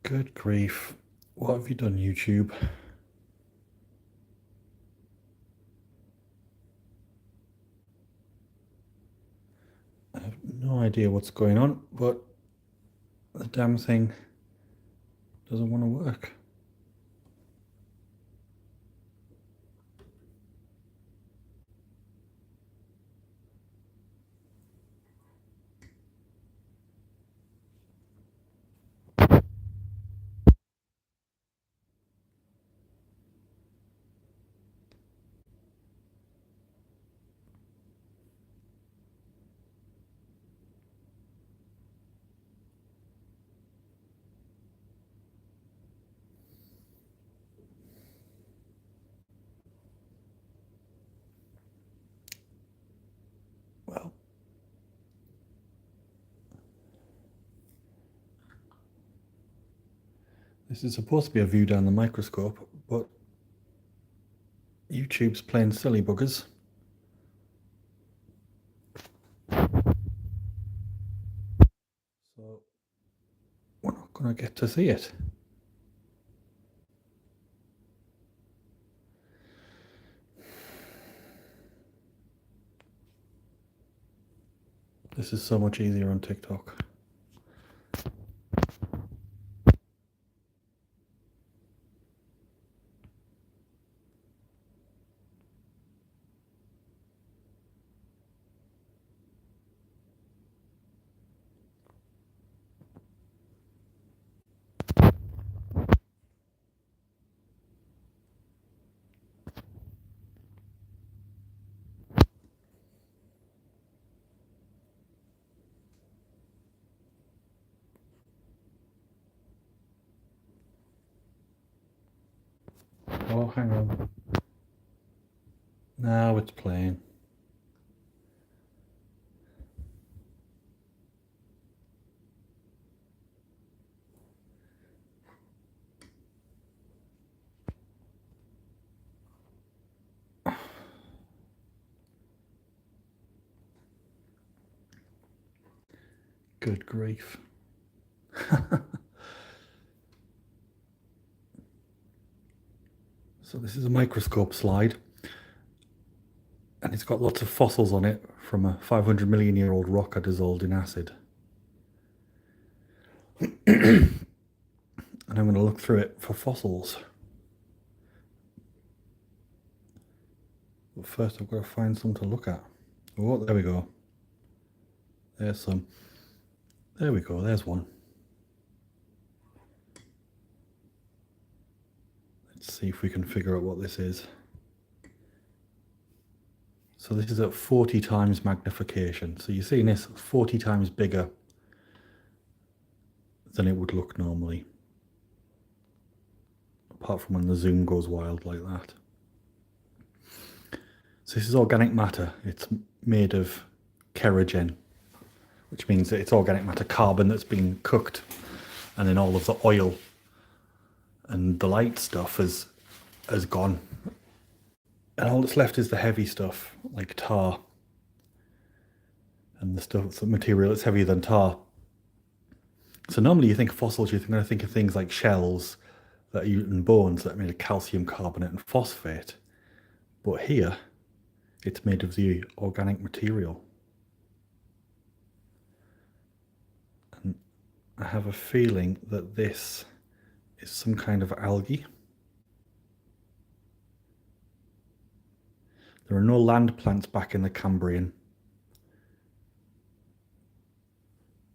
Good grief. What have you done, YouTube? I have no idea what's going on, but the damn thing doesn't want to work. Well, this is supposed to be a view down the microscope, but YouTube's playing silly buggers. So we're not going to get to see it. This is so much easier on TikTok. Oh, hang on. Now it's playing. Good grief. So this is a microscope slide, and it's got lots of fossils on it from a 500 million year old rock dissolved in acid. And I'm going to look through it for fossils. But first I've got to find some to look at. Oh, there we go. There's some. There we go, there's one. Let's see if we can figure out what this is. So this is at 40 times magnification. So you're seeing this 40 times bigger than it would look normally. Apart from when the zoom goes wild like that. So this is organic matter. It's made of kerogen, which means that it's organic matter carbon that's been cooked, and then all of the oil and the light stuff has gone. And all that's left is the heavy stuff, like tar. And the material that's heavier than tar. So normally you think of fossils, you're going to think of things like shells that are eaten bones that are made of calcium carbonate and phosphate. But here, it's made of the organic material. And I have a feeling that this is some kind of algae. There are no land plants back in the Cambrian,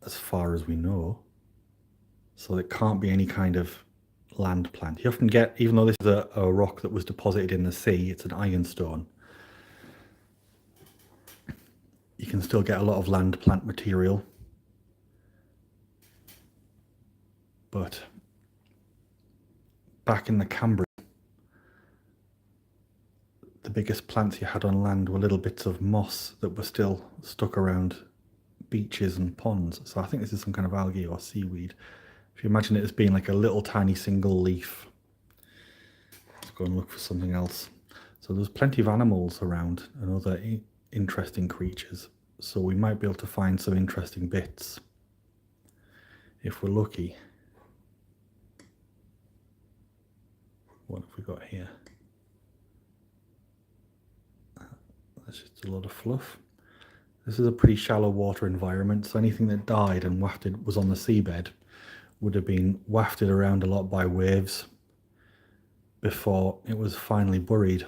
as far as we know. So it can't be any kind of land plant. You often get, even though this is a rock that was deposited in the sea, it's an ironstone, you can still get a lot of land plant material. But back in the Cambrian, the biggest plants you had on land were little bits of moss that were still stuck around beaches and ponds. So I think this is some kind of algae or seaweed. If you imagine it as being like a little tiny single leaf. Let's go and look for something else. So there's plenty of animals around and other interesting creatures. So we might be able to find some interesting bits if we're lucky. What have we got here? That's just a lot of fluff. This is a pretty shallow water environment, so anything that died and wafted was on the seabed would have been wafted around a lot by waves before it was finally buried.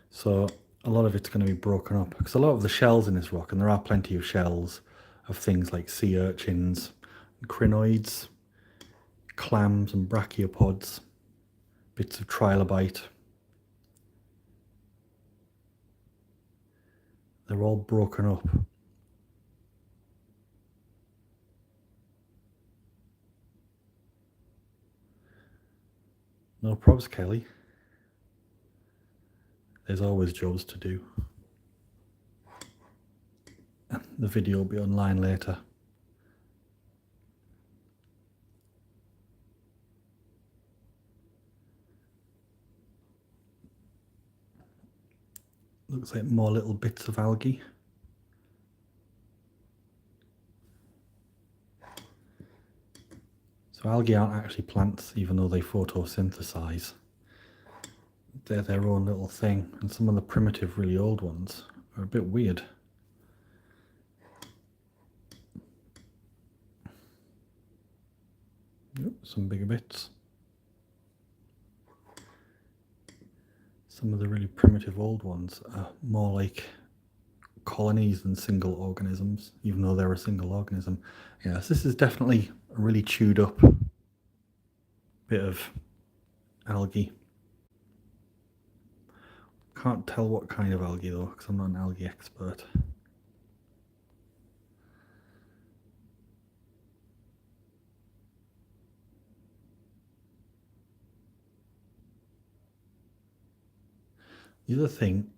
So a lot of it's going to be broken up, because a lot of the shells in this rock, and there are plenty of shells of things like sea urchins, crinoids, clams and brachiopods, bits of trilobite. They're all broken up. No probs, Kelly. There's always jobs to do. The video will be online later. Looks like more little bits of algae. So algae aren't actually plants, even though they photosynthesize. They're their own little thing, and some of the primitive, really old ones are a bit weird. Yep, some bigger bits. Some of the really primitive old ones are more like colonies than single organisms, even though they're a single organism. Yes, this is definitely a really chewed up bit of algae. Can't tell what kind of algae though, because I'm not an algae expert. The other thing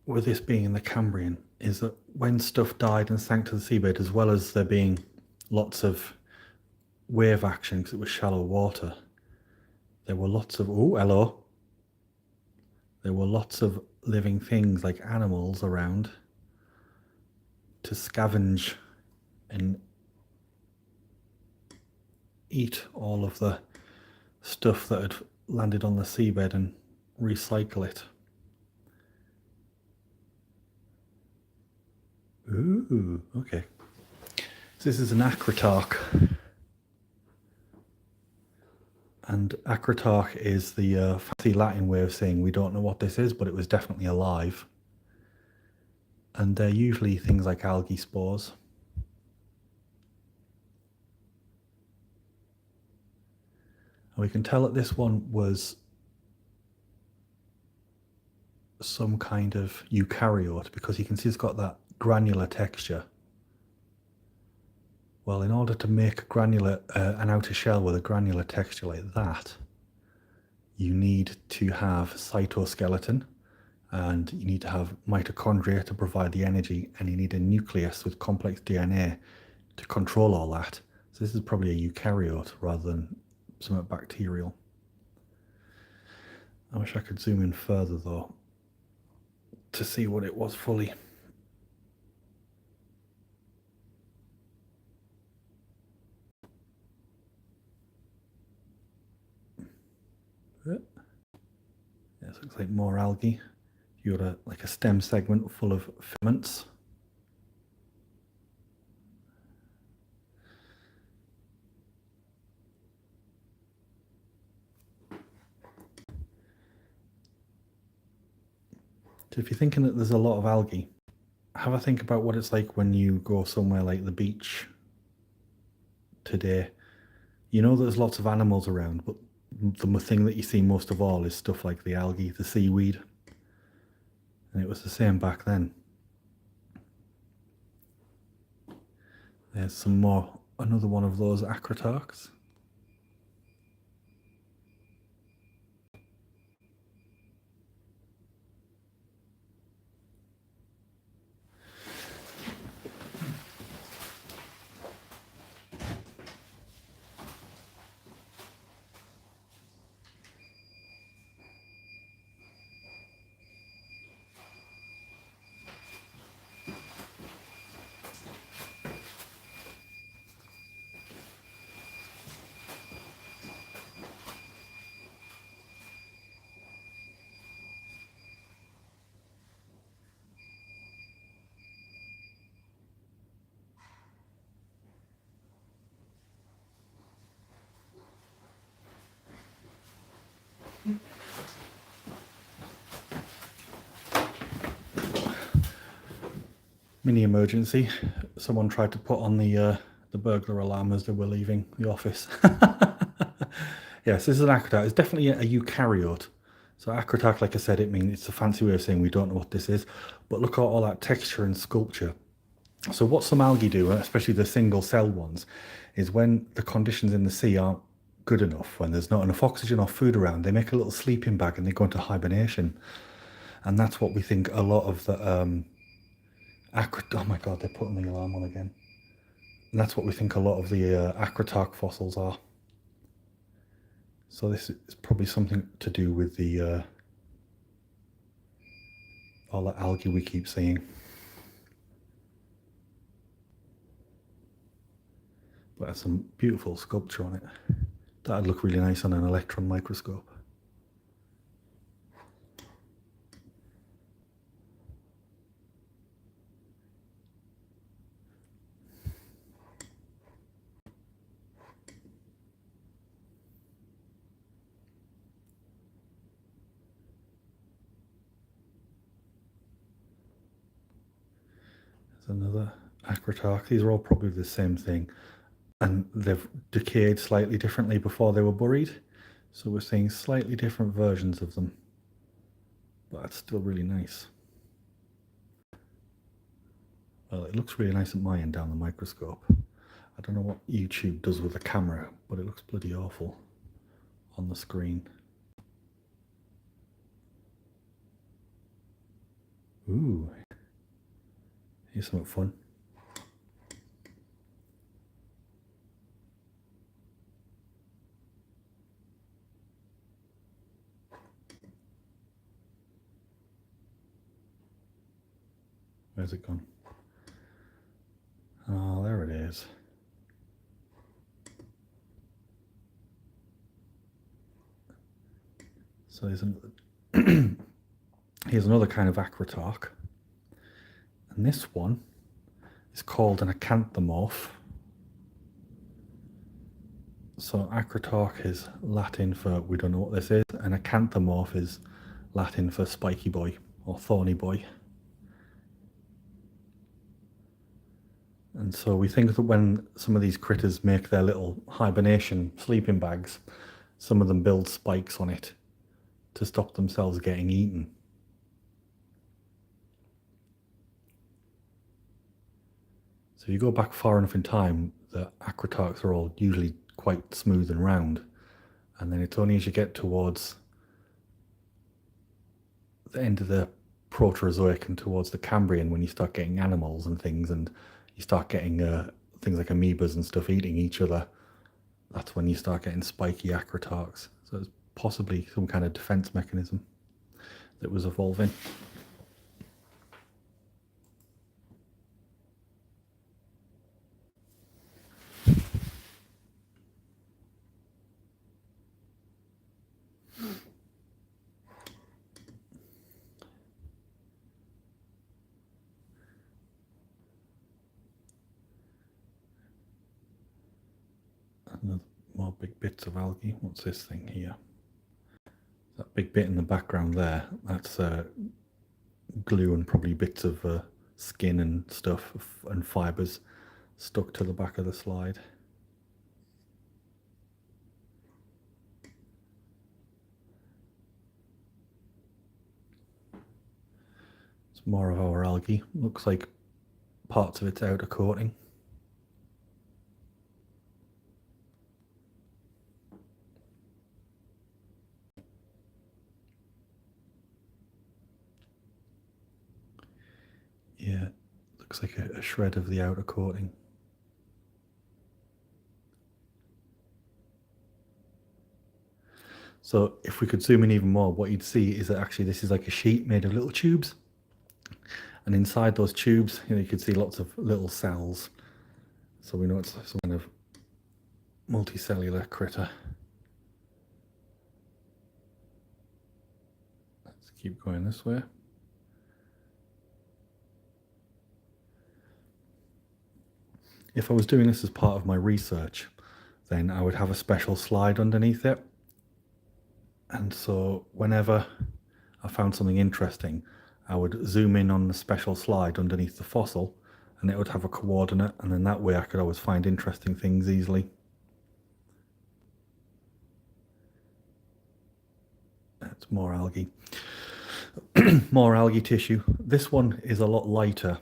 with this being in the Cambrian is that when stuff died and sank to the seabed, as well as there being lots of wave action because it was shallow water, there were lots of, oh, hello. There were lots of living things like animals around to scavenge and eat all of the stuff that had landed on the seabed and recycle it. Ooh, okay. So this is an acritarch. And acritarch is the fancy Latin way of saying we don't know what this is, but it was definitely alive. And they're usually things like algae spores. And we can tell that this one was some kind of eukaryote because you can see it's got that granular texture. Well, in order to make an outer shell with a granular texture like that, you need to have cytoskeleton, and you need to have mitochondria to provide the energy, and you need a nucleus with complex DNA to control all that. So this is probably a eukaryote rather than something bacterial. I wish I could zoom in further though to see what it was fully. Yeah, it looks like more algae. You got like a stem segment full of filaments. So if you're thinking that there's a lot of algae, have a think about what it's like when you go somewhere like the beach today. You know there's lots of animals around, but the thing that you see most of all is stuff like the algae, the seaweed. And it was the same back then. There's some more, another one of those acritarchs. Mini emergency. Someone tried to put on the burglar alarm as they were leaving the office. Yes, this is an acritarch. It's definitely a eukaryote. So acritarch, like I said, it's a fancy way of saying we don't know what this is. But look at all that texture and sculpture. So what some algae do, especially the single cell ones, is when the conditions in the sea aren't good enough, when there's not enough oxygen or food around, they make a little sleeping bag and they go into hibernation. And that's what we think a lot of the oh my god, they're putting the alarm on again. And that's what we think a lot of the acritarch fossils are. So this is probably something to do with the all the algae we keep seeing. But there's some beautiful sculpture on it. That'd look really nice on an electron microscope. There's another acritarch. These are all probably the same thing. And they've decayed slightly differently before they were buried. So we're seeing slightly different versions of them. But it's still really nice. Well, it looks really nice at my end down the microscope. I don't know what YouTube does with the camera, but it looks bloody awful on the screen. Ooh, here's something fun. Where's it gone? Oh, there it is. So there's here's another kind of acritarch. And this one is called an acanthamorph. So acritarch is Latin for, we don't know what this is, and acanthamorph is Latin for spiky boy or thorny boy. And so we think that when some of these critters make their little hibernation sleeping bags, some of them build spikes on it to stop themselves getting eaten. So if you go back far enough in time, the acritarchs are all usually quite smooth and round. And then it's only as you get towards the end of the Proterozoic and towards the Cambrian when you start getting animals and things, and you start getting things like amoebas and stuff eating each other. That's when you start getting spiky acritarchs. So it's possibly some kind of defense mechanism that was evolving. Another more big bits of algae. What's this thing here? That big bit in the background there, that's glue and probably bits of skin and stuff and fibres stuck to the back of the slide. It's more of our algae. Looks like parts of its outer coating. Yeah, looks like a shred of the outer coating. So if we could zoom in even more, what you'd see is that actually this is like a sheet made of little tubes. And inside those tubes, you could see lots of little cells. So we know it's some kind of multicellular critter. Let's keep going this way. If I was doing this as part of my research, then I would have a special slide underneath it. And so whenever I found something interesting, I would zoom in on the special slide underneath the fossil, and it would have a coordinate, and then that way I could always find interesting things easily. That's more algae. More algae tissue. This one is a lot lighter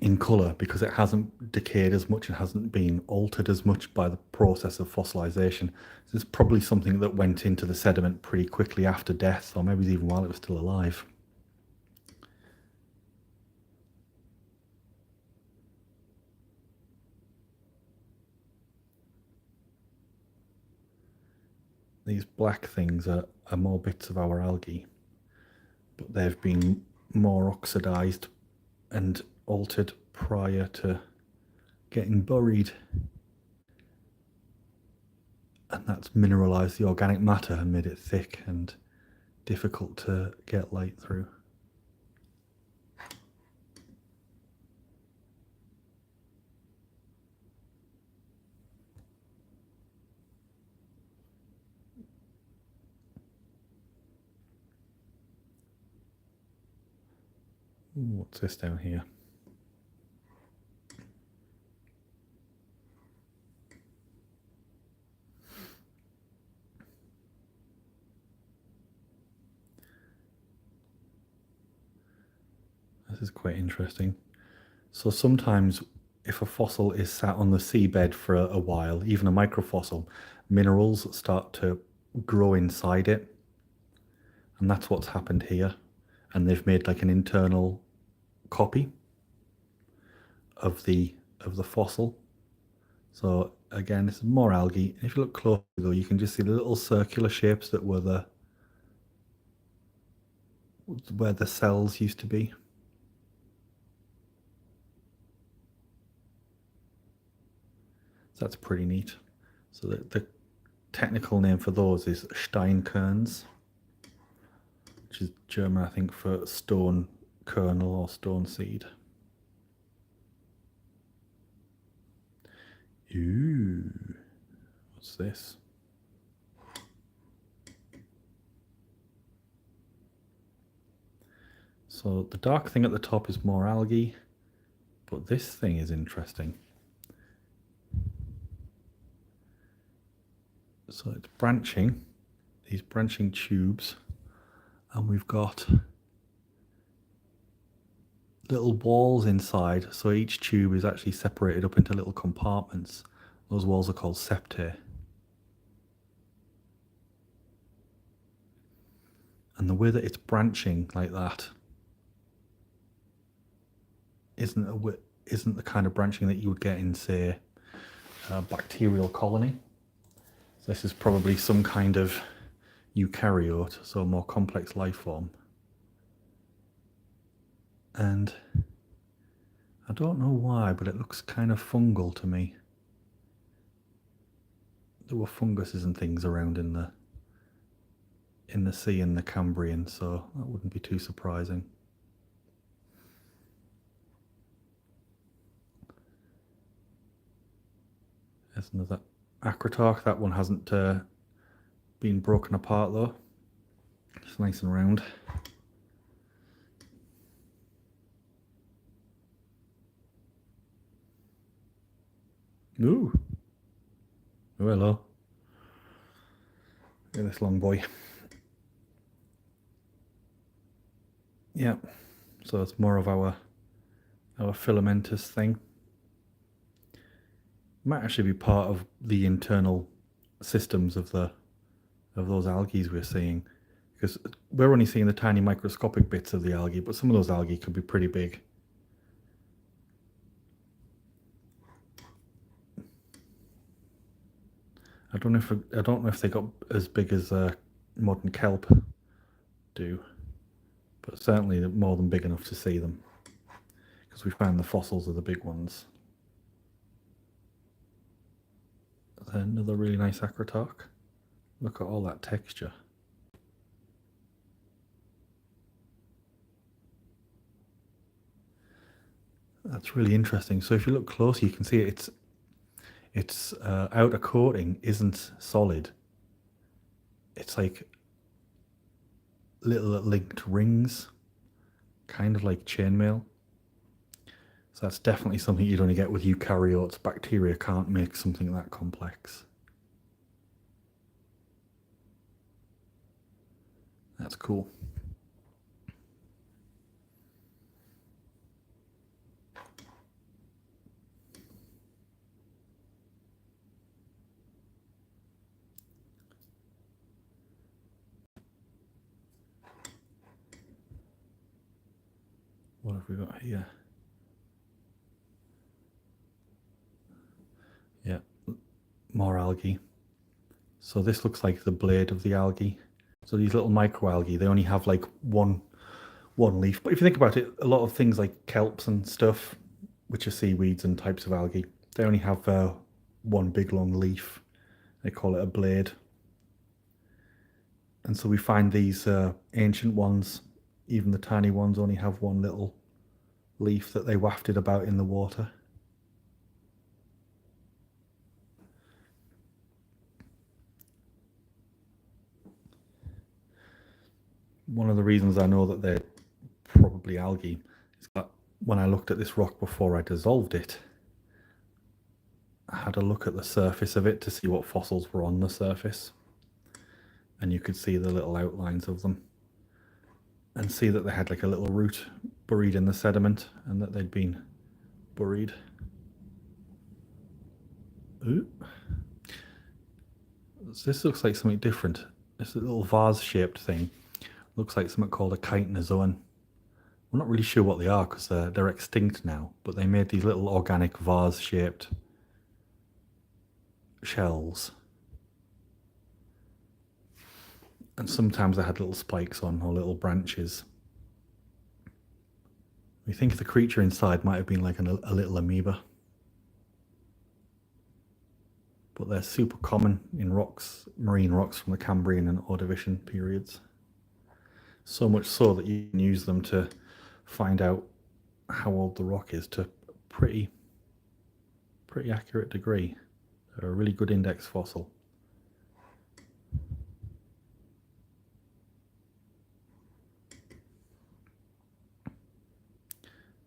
in colour because it hasn't decayed as much and hasn't been altered as much by the process of fossilization. So it's probably something that went into the sediment pretty quickly after death, or maybe even while it was still alive. These black things are more bits of our algae, but they've been more oxidized and altered prior to getting buried. And that's mineralized the organic matter and made it thick and difficult to get light through. Ooh, what's this down here? This is quite interesting. So sometimes if a fossil is sat on the seabed for a while, even a microfossil, minerals start to grow inside it. And that's what's happened here. And they've made like an internal copy of the fossil. So again, this is more algae. If you look closely though, you can just see the little circular shapes that were where the cells used to be. So that's pretty neat. So the technical name for those is Steinkerns, which is German, I think, for stone kernel or stone seed. Ooh, what's this? So the dark thing at the top is more algae, but this thing is interesting. So it's branching, these branching tubes, and we've got little walls inside. So each tube is actually separated up into little compartments. Those walls are called septae. And the way that it's branching like that isn't the kind of branching that you would get in, say, a bacterial colony. So this is probably some kind of eukaryote, so a more complex life form. And I don't know why, but it looks kind of fungal to me. There were funguses and things around in the sea in the Cambrian, so that wouldn't be too surprising. There's another acritarch. That one hasn't been broken apart though. It's nice and round. Ooh. Oh, hello. Look at this long boy. Yeah. So it's more of our filamentous thing. Might actually be part of the internal systems of those algae we're seeing, because we're only seeing the tiny microscopic bits of the algae, but some of those algae could be pretty big. I don't know if they got as big as modern kelp do, but certainly they're more than big enough to see them, because we found the fossils are the big ones. Another really nice acritarch. Look at all that texture. That's really interesting. So if you look close, you can see its outer coating isn't solid. It's like little linked rings, kind of like chainmail. So that's definitely something you'd only get with eukaryotes. Bacteria can't make something that complex. That's cool. What have we got here? Yeah, more algae. So this looks like the blade of the algae. So these little microalgae, they only have like one leaf. But if you think about it, a lot of things like kelps and stuff, which are seaweeds and types of algae, they only have one big long leaf. They call it a blade. And so we find these ancient ones, even the tiny ones, only have one little leaf that they wafted about in the water. One of the reasons I know that they're probably algae is that when I looked at this rock before I dissolved it, I had a look at the surface of it to see what fossils were on the surface. And you could see the little outlines of them. And see that they had like a little root buried in the sediment and that they'd been buried. Ooh. This looks like something different. This little vase-shaped thing looks like something called a chitinozoan. I'm not really sure what they are because they're extinct now, but they made these little organic vase-shaped shells. And sometimes they had little spikes on or little branches. We think the creature inside might have been like a little amoeba. But they're super common in rocks, marine rocks from the Cambrian and Ordovician periods. So much so that you can use them to find out how old the rock is to a pretty accurate degree. They're a really good index fossil.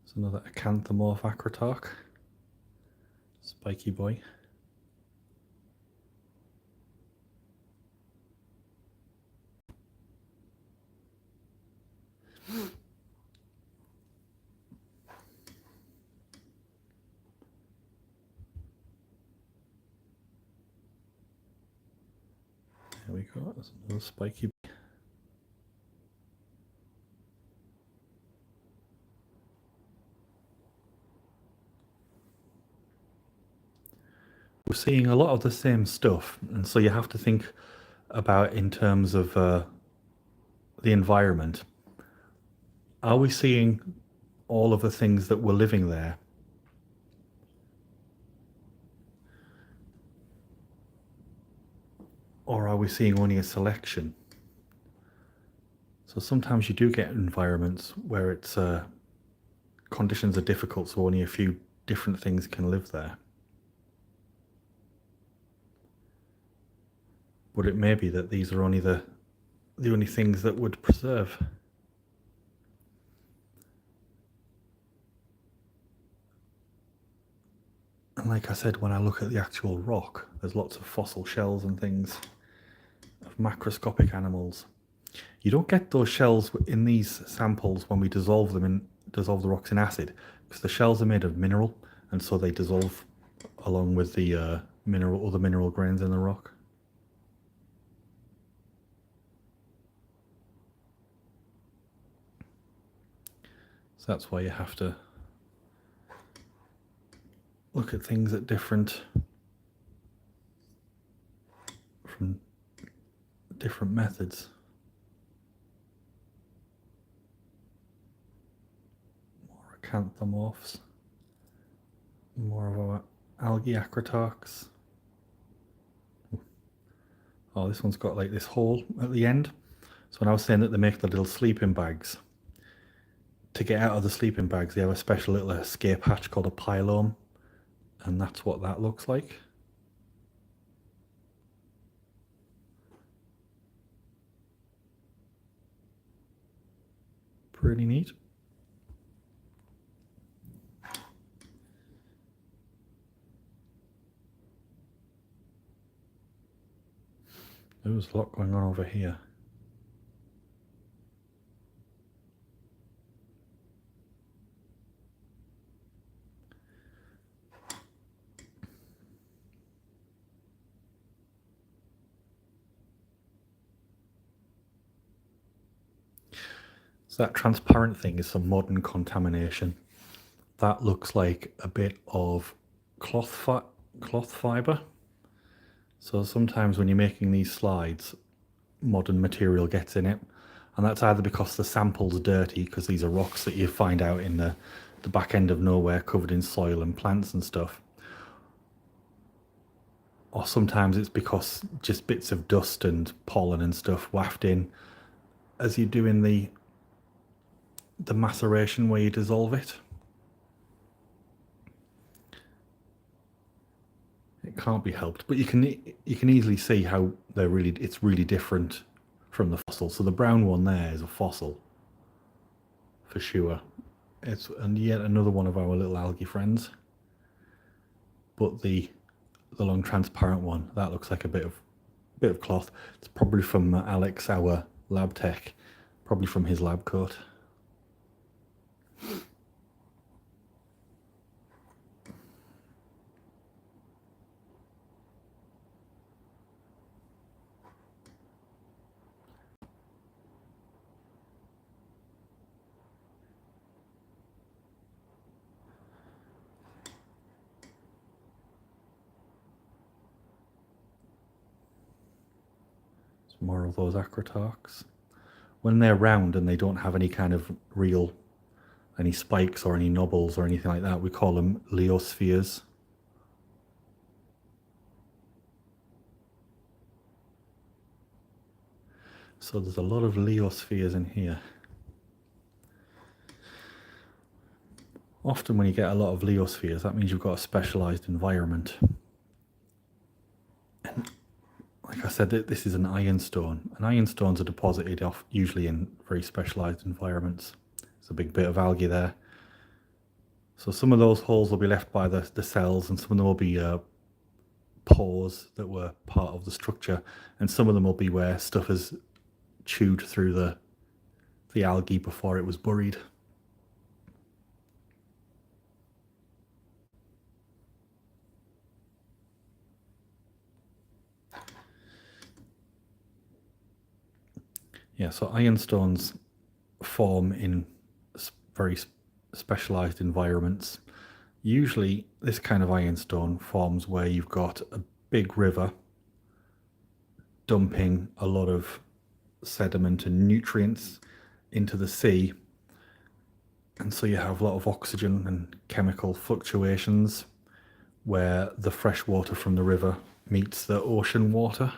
It's another acanthamorph acrotarch. Spiky boy. There we go, there's another spiky. We're seeing a lot of the same stuff, and so you have to think about in terms of the environment. Are we seeing all of the things that were living there? Or are we seeing only a selection? So sometimes you do get environments where it's conditions are difficult, so only a few different things can live there. But it may be that these are only the only things that would preserve. And like I said, when I look at the actual rock, there's lots of fossil shells and things of macroscopic animals. You don't get those shells in these samples when we dissolve the rocks in acid, because the shells are made of mineral, and so they dissolve along with the other mineral grains in the rock. So that's why you have to look at things at from different methods. More acanthamorphs. More of our algae acrotarchs. Oh, this one's got like this hole at the end. So when I was saying that they make the little sleeping bags, to get out of the sleeping bags, they have a special little escape hatch called a pylome, and that's what that looks like. pretty neat. There's a lot going on over here. So that transparent thing is some modern contamination. That looks like a bit of cloth fiber. So sometimes when you're making these slides, modern material gets in it, and that's either because the sample's dirty, because these are rocks that you find out in the back end of nowhere covered in soil and plants and stuff, or sometimes it's because just bits of dust and pollen and stuff waft in as you're doing the maceration where you dissolve it. It can't be helped, but you can easily see how it's really different from the fossil. So the brown one there is a fossil for sure. And yet another one of our little algae friends. But the long transparent one, that looks like a bit of cloth. It's probably from Alex, our lab tech, probably from his lab coat. More of those acrotarchs. When they're round and they don't have any kind of any spikes or any knobbles or anything like that, we call them leospheres. So there's a lot of leospheres in here. Often when you get a lot of leospheres, that means you've got a specialized environment. And like I said, this is an ironstone. And ironstones are deposited usually in very specialized environments. There's a big bit of algae there. So some of those holes will be left by the cells, and some of them will be pores that were part of the structure, and some of them will be where stuff has chewed through the algae before it was buried. Yeah, so ironstones form in very specialized environments. Usually this kind of ironstone forms where you've got a big river dumping a lot of sediment and nutrients into the sea, and so you have a lot of oxygen and chemical fluctuations where the fresh water from the river meets the ocean water.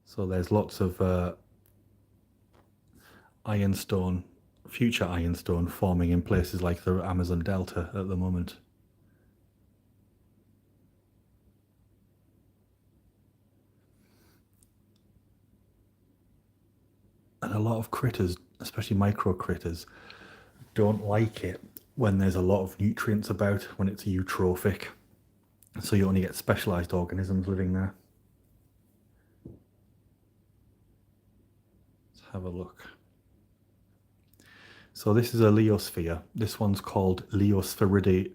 So there's lots of future ironstone forming in places like the Amazon Delta at the moment. And a lot of critters, especially micro critters, don't like it when there's a lot of nutrients about, when it's eutrophic. So you only get specialized organisms living there. Let's have a look. So this is a leosphere. This one's called Leospheridea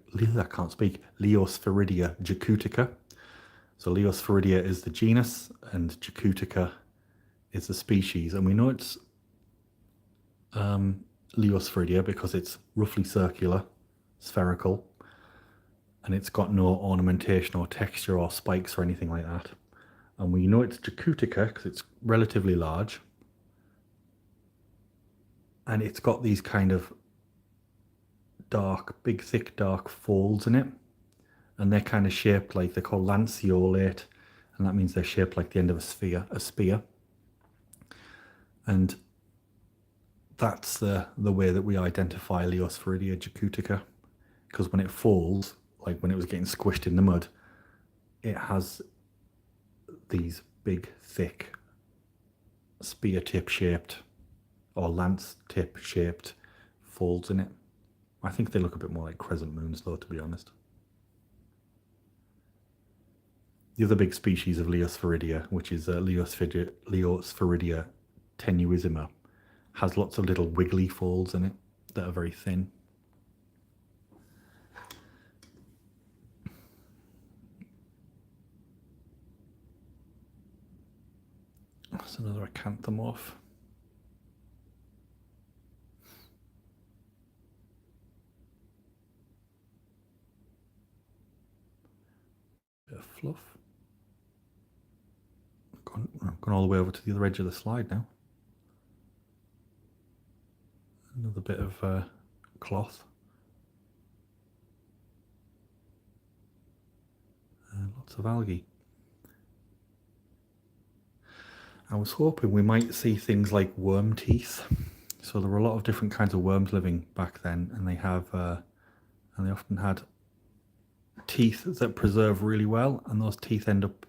jacutica. So Leospheridea is the genus and jacutica is the species. And we know it's Leospheridea because it's roughly circular, spherical, and it's got no ornamentation or texture or spikes or anything like that. And we know it's jacutica because it's relatively large. And it's got these kind of big, thick, dark folds in it. And they're kind of shaped like, they're called lanceolate. And that means they're shaped like the end of a spear. And that's the way that we identify Leospheridea jacutica. Because when it falls, like when it was getting squished in the mud, it has these big, thick spear tip shaped or lance tip shaped folds in it. I think they look a bit more like crescent moons though, to be honest. The other big species of Leosphaeridia, which is Leosphaeridia tenuissima, has lots of little wiggly folds in it that are very thin. That's another acanthamorph. Bit of fluff. I've gone all the way over to the other edge of the slide now. Another bit of cloth. Lots of algae. I was hoping we might see things like worm teeth. So there were a lot of different kinds of worms living back then, and they often had teeth that preserve really well, and those teeth end up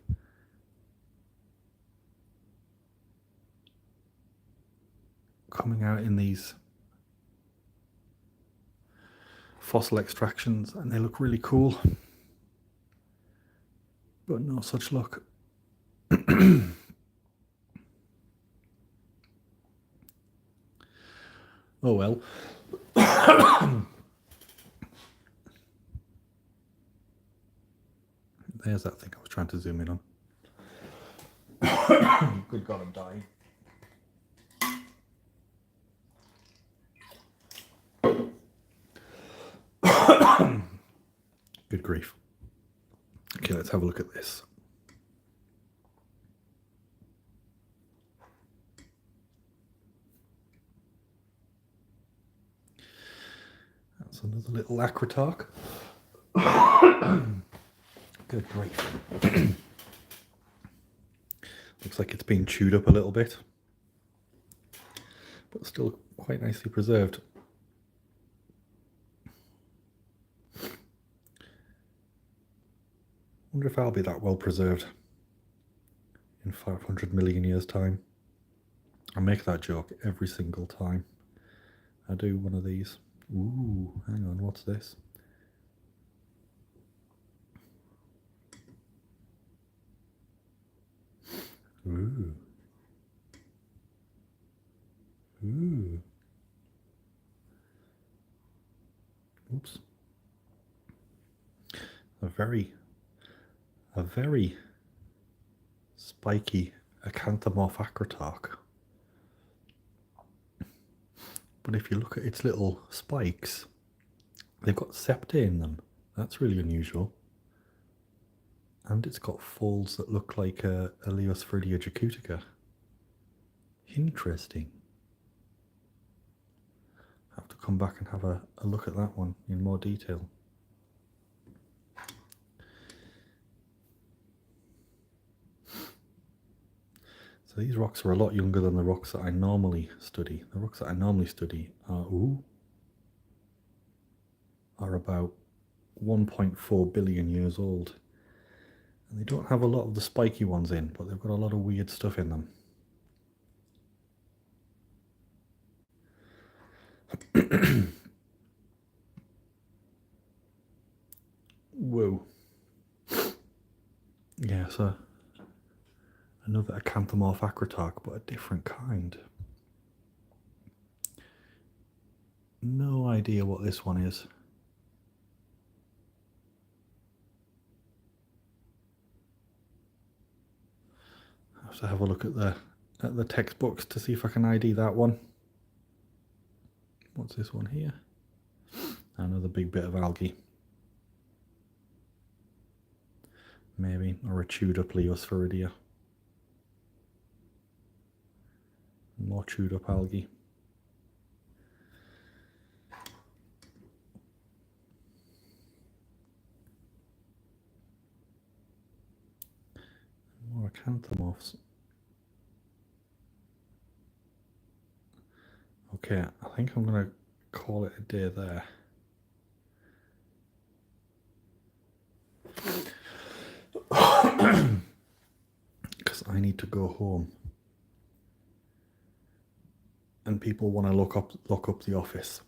coming out in these fossil extractions, and they look really cool. But no such luck. Oh well. There's that thing I was trying to zoom in on. Good God, I'm dying. Good grief. Okay, let's have a look at this. That's another little acritarch. Good grief. Looks like it's been chewed up a little bit, but still quite nicely preserved. Wonder if I'll be that well preserved in 500 million years' time. I make that joke every single time I do one of these. Ooh, hang on, what's this? Ooh. Ooh. Oops. A very spiky acanthamorph acritarch. But if you look at its little spikes, they've got septae in them. That's really unusual. And it's got folds that look like a Leosphaeridia jacutica. Interesting. Have to come back and have a look at that one in more detail. So these rocks are a lot younger than the rocks that I normally study. The rocks that I normally study are about 1.4 billion years old. And they don't have a lot of the spiky ones in, but they've got a lot of weird stuff in them. Whoa. Yeah, so another acanthamorph acritarch, but a different kind. No idea what this one is. I have to have a look at the textbooks to see if I can ID that one. What's this one here? Another big bit of algae. Maybe, or a chewed up Leosphaeridia. More chewed up algae. More acanthamorphs. Okay, I think I'm going to call it a day there. Because I need to go home. and people want to look up the office.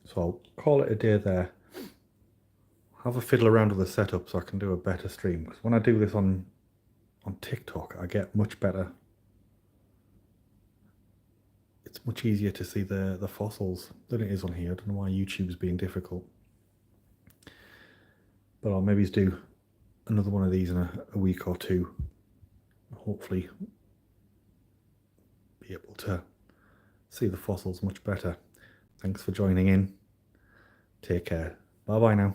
So I'll call it a day there. Have a fiddle around with the setup so I can do a better stream. Because when I do this on TikTok, I get much better. It's much easier to see the fossils than it is on here. I don't know why YouTube's being difficult. But I'll maybe do another one of these in a week or two. Hopefully be able to see the fossils much better. Thanks for joining in. Take care. Bye bye now.